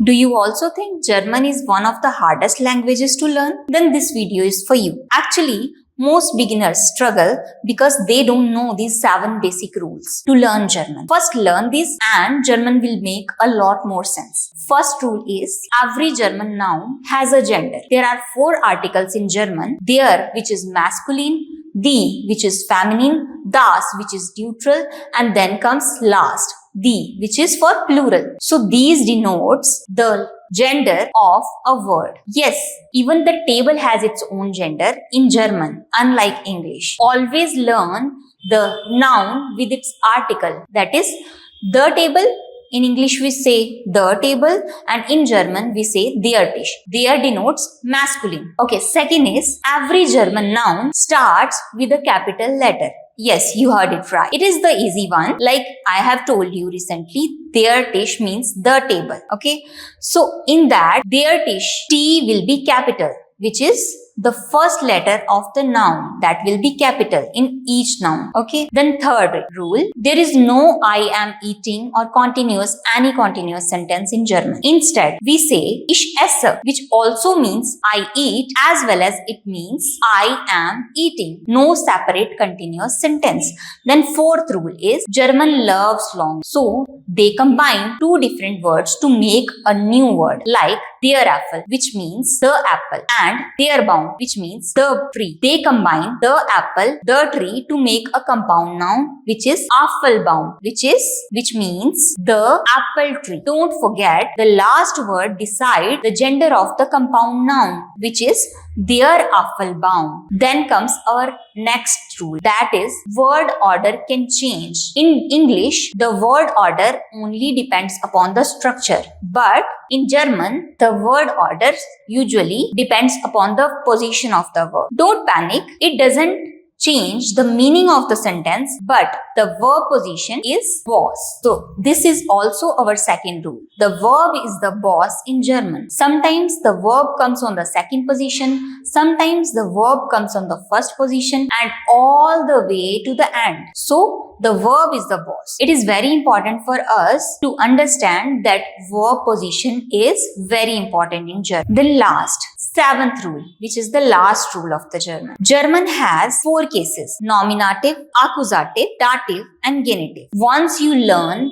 Do you also think German is one of the hardest languages to learn? Then this video is for you. Actually, most beginners struggle because they don't know these 7 basic rules to learn German. First, learn this and German will make a lot more sense. First rule is every German noun has a gender. There are 4 articles in German. Der, which is masculine, die, which is feminine, das, which is neutral, and then comes last, die, which is for plural. So these denotes the gender of a word. Yes, even the table has its own gender in German, unlike English. Always learn the noun with its article, that is the table. In English we say the table and in German we say der Tisch. Der denotes masculine. Okay, second is every German noun starts with a capital letter. Yes, you heard it right. It is the easy one. Like I have told you recently, der Tisch means the table. Okay. So in that, der Tisch, T will be capital, which is the first letter of the noun that will be capital in each noun. Okay. Then third rule, there is no I am eating or any continuous sentence in German. Instead, we say ich esse, which also means I eat as well as it means I am eating. No separate continuous sentence. Then fourth rule is German loves long. So they combine 2 different words to make a new word like der Apfel, which means the apple, and der Baum, which means the tree. They combine the apple, the tree to make a compound noun, which is Apfelbaum, which means the apple tree. Don't forget the last word decide the gender of the compound noun, which is der Apfelbaum. Then comes our next rule, that is word order can change. In English, the word order only depends upon the structure, but in German, the word order usually depends upon the position of the verb. Don't panic, it doesn't change the meaning of the sentence, but the verb position is was. So this is also our second rule. The verb is the boss in German. Sometimes the verb comes on the second position, sometimes the verb comes on the first position, and all the way to the end. So the verb is the boss. It is very important for us to understand that verb position is very important in German. The last, 7th rule, which is the last rule of the German. German has 4 cases: nominative, accusative, dative, and genitive. Once you learn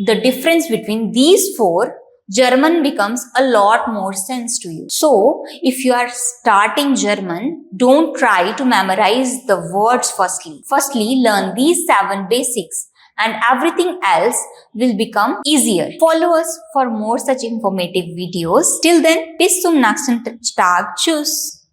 the difference between these 4, German becomes a lot more sense to you. So, if you are starting German, don't try to memorize the words firstly. Firstly, learn these 7 basics and everything else will become easier. Follow us for more such informative videos. Till then, bis zum nächsten Tag. Tschüss.